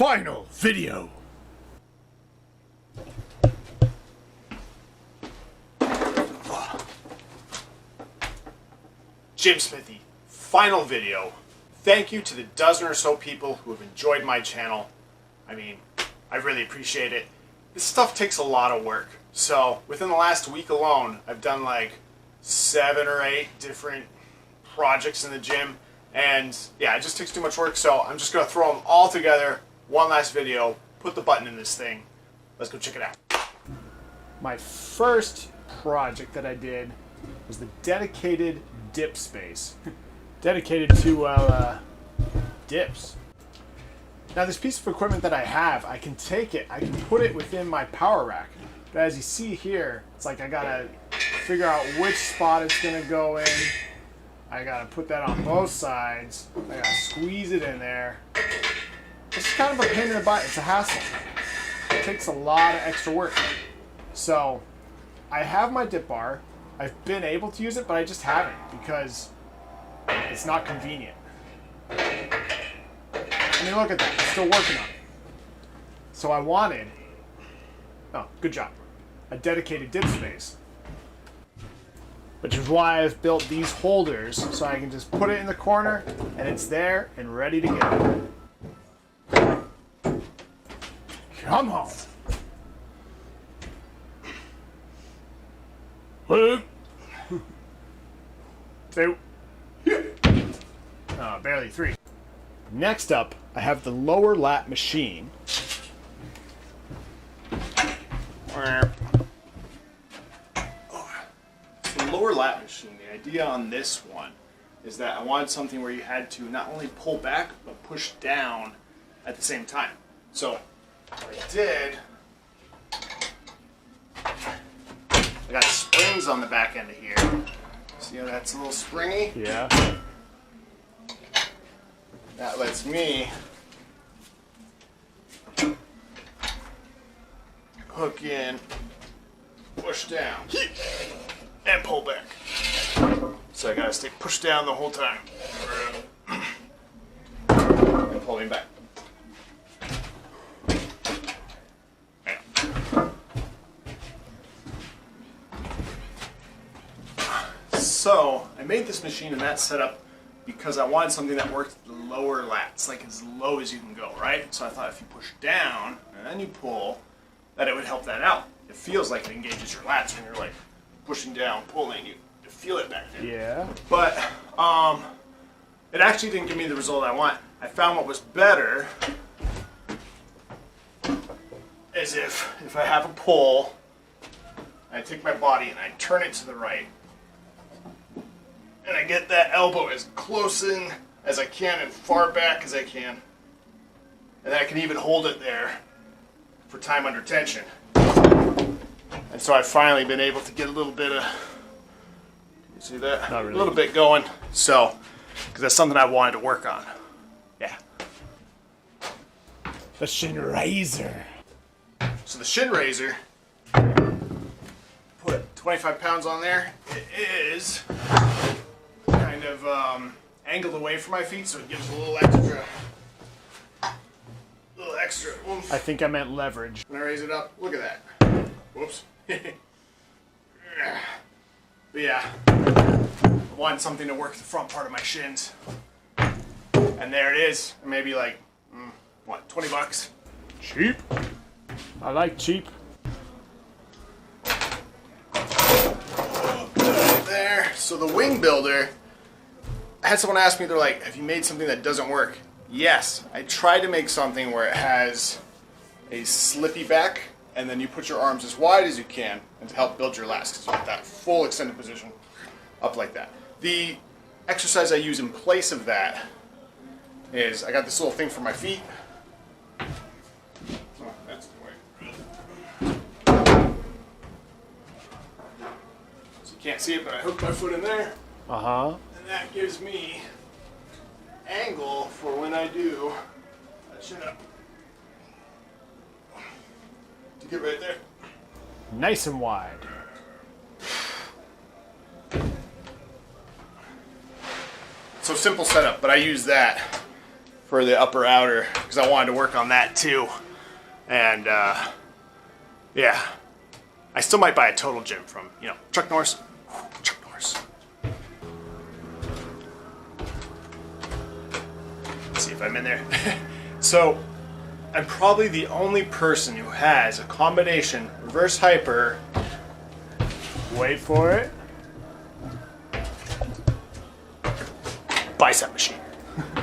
final video. Gymsmithy, final video. Thank you to the dozen or so people who have enjoyed my channel. I mean, I really appreciate it. This stuff takes a lot of work. So within the last week alone, I've done like 7 or 8 different projects in the gym. And yeah, it just takes too much work. So I'm just going to throw them all together. One last video. Put the button in this thing. Let's go check it out. My first project that I did was the dedicated dip space. Dedicated to dips. Now this piece of equipment that I have, I can take it, I can put it within my power rack. But as you see here, it's like I gotta figure out which spot it's gonna go in. I gotta put that on both sides. I gotta squeeze it in there. It's kind of a pain in the butt, it's a hassle. It takes a lot of extra work. So, I have my dip bar. I've been able to use it, but I just haven't because it's not convenient. I mean, look at that. I'm still working on it. So I wanted, oh, good job, a dedicated dip space. Which is why I've built these holders so I can just put it in the corner and it's there and ready to go. Come on. 1, 2, barely 3. Next up, I have the lower lat machine. The lower lat machine, the idea on this one is that I wanted something where you had to not only pull back, but push down at the same time. So, what I did, I got springs on the back end of here. See how that's a little springy? Yeah. That lets me hook in, push down, and pull back. So I gotta stay pushed down the whole time. And pulling back. So I made this machine and that setup because I wanted something that worked the lower lats, like as low as you can go, right? So I thought if you push down and then you pull, that it would help that out. It feels like it engages your lats when you're like pushing down, pulling, you feel it back there. Yeah. But it actually didn't give me the result I want. I found what was better is if I have a pull, I take my body and I turn it to the right, and I get that elbow as close in as I can and far back as I can. And I can even hold it there for time under tension. And so I've finally been able to get a little bit of, you see that? Not really. A little bit going. So, because that's something I wanted to work on. Yeah. The shin razor. So the shin razor, put 25 pounds on there. It is kind of angled away from my feet, so it gives a little extra oomph. I think I meant leverage. When I raise it up, look at that. Whoops. But yeah, I wanted something to work the front part of my shins. And there it is. Maybe like, what, 20 bucks? Cheap. I like cheap. Right there. So the wing builder, I had someone ask me, they're like, have you made something that doesn't work? Yes, I tried to make something where it has a slippy back, and then you put your arms as wide as you can and to help build your lats, because you want that full extended position up like that. The exercise I use in place of that is I got this little thing for my feet. Oh, that's the way. So you can't see it, but I hook my foot in there. Uh-huh. And that gives me angle for when I do a chin-up. To get right there. Nice and wide. So simple setup, but I use that for the upper outer because I wanted to work on that too. And yeah, I still might buy a total gym from, you know, Chuck Norris. Chuck Norris. Let's see if I'm in there. So I'm probably the only person who has a combination reverse hyper. Wait for it. Bicep machine.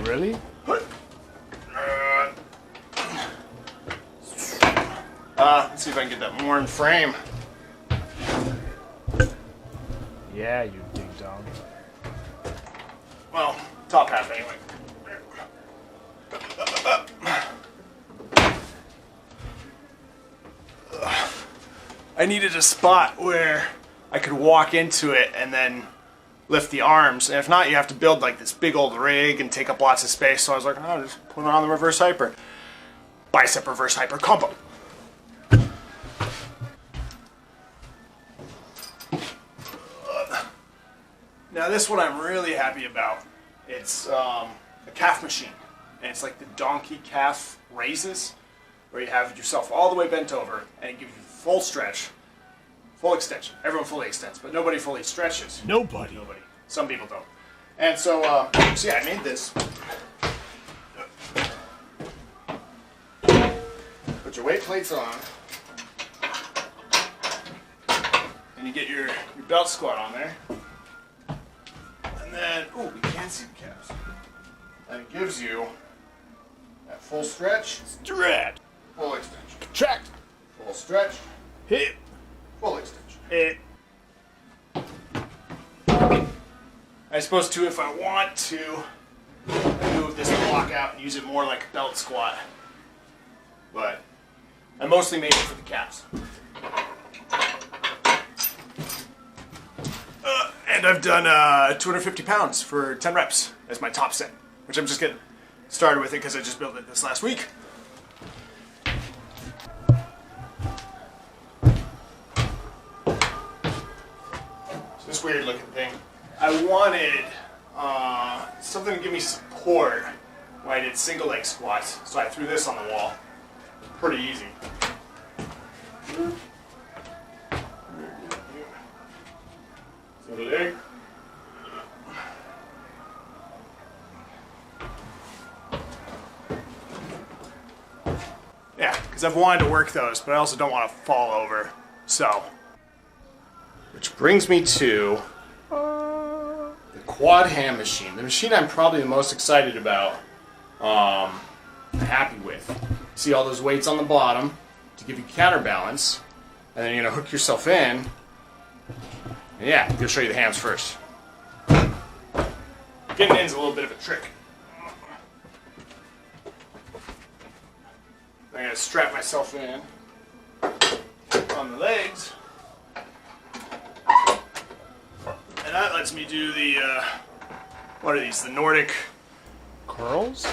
Really? Let's see if I can get that more in frame. Yeah, you ding dong. Well, top half anyway. I needed a spot where I could walk into it and then lift the arms. And if not, you have to build like this big old rig and take up lots of space. So I was like, oh, just put it on the reverse hyper. Bicep reverse hyper combo. Now this one I'm really happy about. It's a calf machine. And it's like the donkey calf raises, where you have yourself all the way bent over and it gives you full stretch, full extension. Everyone fully extends, but nobody fully stretches. Nobody. Nobody. Some people don't. And so, so yeah, I made this. Put your weight plates on. And you get your belt squat on there. And then, ooh, we can see the calves. And it gives you that full stretch. Stretch. Full extension. Contract. Full stretch. Hit. Full extension. It. I suppose too, if I want to, move this block out and use it more like a belt squat. But I mostly made it for the calves. And I've done 250 pounds for 10 reps as my top set, which I'm just getting started with it because I just built it this last week. So this weird looking thing. I wanted something to give me support when I did single leg squats, so I threw this on the wall. Pretty easy. Single leg. Yeah, because I've wanted to work those, but I also don't want to fall over. So, which brings me to the quad ham machine. The machine I'm probably the most excited about, happy with. See all those weights on the bottom to give you counterbalance, and then you're gonna hook yourself in. And yeah, I'll show you the hams first. Getting in is a little bit of a trick. I'm gonna strap myself in on the legs. And that lets me do the, what are these, the Nordic Curls?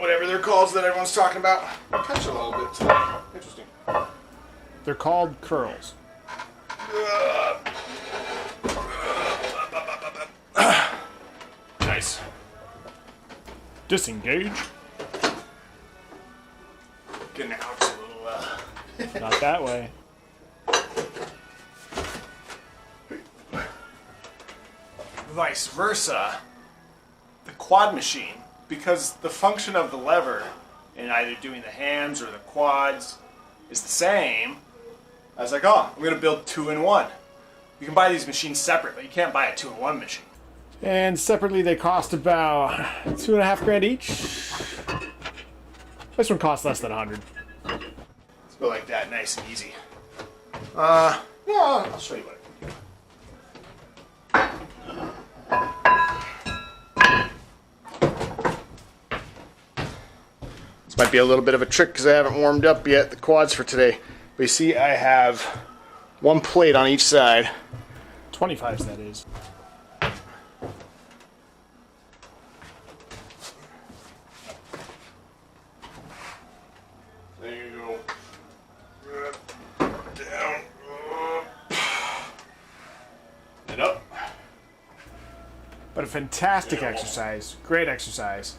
whatever they're called that everyone's talking about. I'll catch a little bit today. Interesting. They're called curls. Nice. Disengage. Getting out a little, Not that way. Vice versa, the quad machine, because the function of the lever in either doing the hams or the quads is the same, I was like, oh, I'm going to build 2-in-1. You can buy these machines separate, but you can't buy a 2-in-1 machine. And separately, they cost about $2.5 grand each. This one costs less than 100. Let's go like that, nice and easy. Yeah, I'll show you what I can do. This might be a little bit of a trick because I haven't warmed up yet the quads for today. But you see, I have one plate on each side. 25s, that is. There you go. Down. And up. But a fantastic exercise. Great exercise.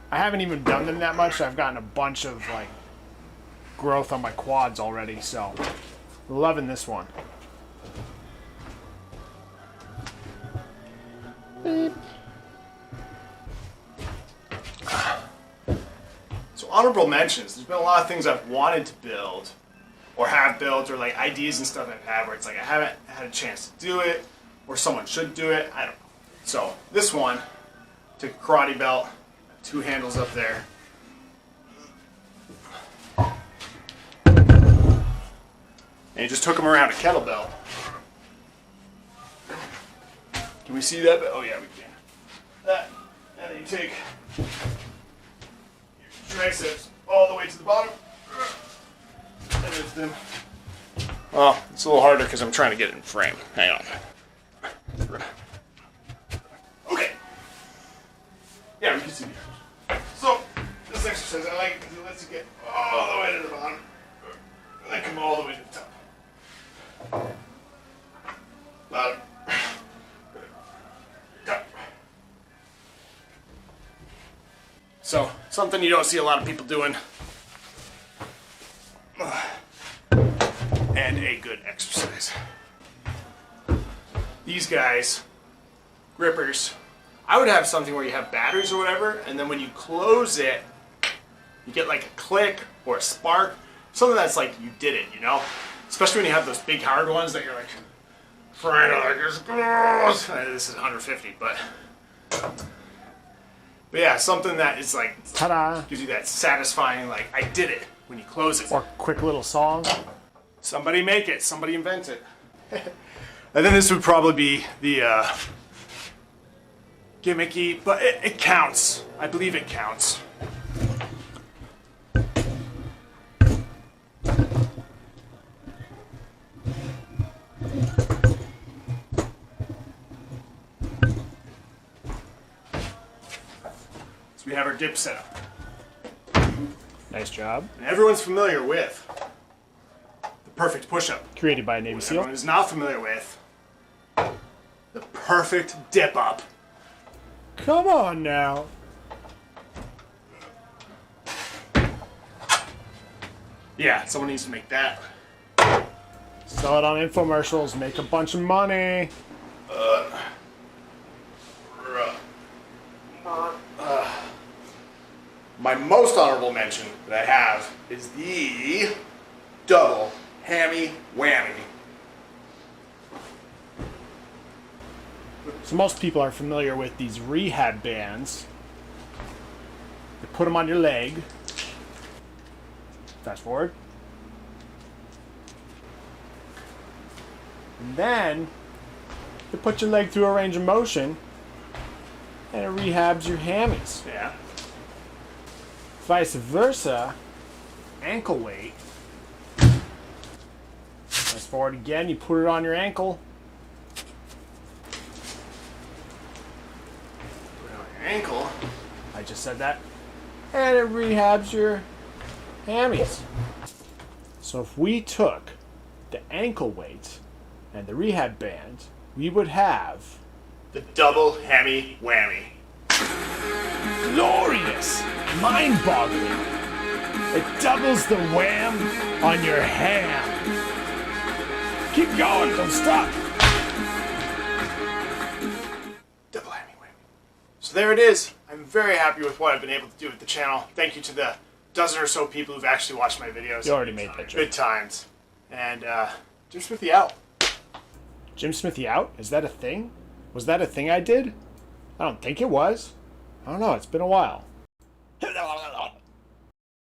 I haven't even done them that much. I've gotten a bunch of like growth on my quads already, so loving this one. Beep. So honorable mentions. There's been a lot of things I've wanted to build, or have built, or like ideas and stuff I've had where it's like I haven't had a chance to do it, or someone should do it. I don't know. So this one, took a karate belt, 2 handles up there. And you just took them around a kettlebell. Can we see that? Oh yeah, we can. That, and then you take your triceps all the way to the bottom. And lift them. Well, it's a little harder because I'm trying to get it in frame. Hang on. Okay. Yeah, we can see the arms. So, this exercise I like because it lets you get all the way to the bottom. And then come all the way to the top. Bottom. Top. So, something you don't see a lot of people doing. And a good exercise. These guys, grippers, I would have something where you have batteries or whatever, and then when you close it, you get like a click or a spark, something that's like you did it, you know? Especially when you have those big hard ones that you're like trying to like, this is 150, but yeah, something that is like, Ta-da! gives you that satisfying, like, I did it when you close it. Or quick little song. Somebody make it. Somebody invent it. I think this would probably be the gimmicky, but it counts. I believe it counts. So we have our dip set up. Nice job. And everyone's familiar with the perfect push-up. Created by a Navy SEAL. Everyone is not familiar with the perfect dip-up. Come on now. Yeah, someone needs to make that. Sell it on infomercials. Make a bunch of money. My most honorable mention that I have is the double hammy whammy. So most people are familiar with these Rehab bands. You put them on your leg. Fast forward. And then you put your leg through a range of motion and it rehabs your hammies. Yeah. Vice versa, ankle weight. Fast forward again, you put it on your ankle. Put it on your ankle. I just said that. And it rehabs your hammies. So if we took the ankle weight and the rehab band, we would have The double hammy whammy. glorious, mind-boggling. It doubles the wham on your ham. Keep going, don't stop. Double hammy whammy. So there it is. I'm very happy with what I've been able to do with the channel. Thank you to the dozen or so people who've actually watched my videos. You already made that joke. Good times. And Gymsmithy out. Gymsmithy out? Is that a thing? Was that a thing I did? I don't think it was. I don't know, it's been a while.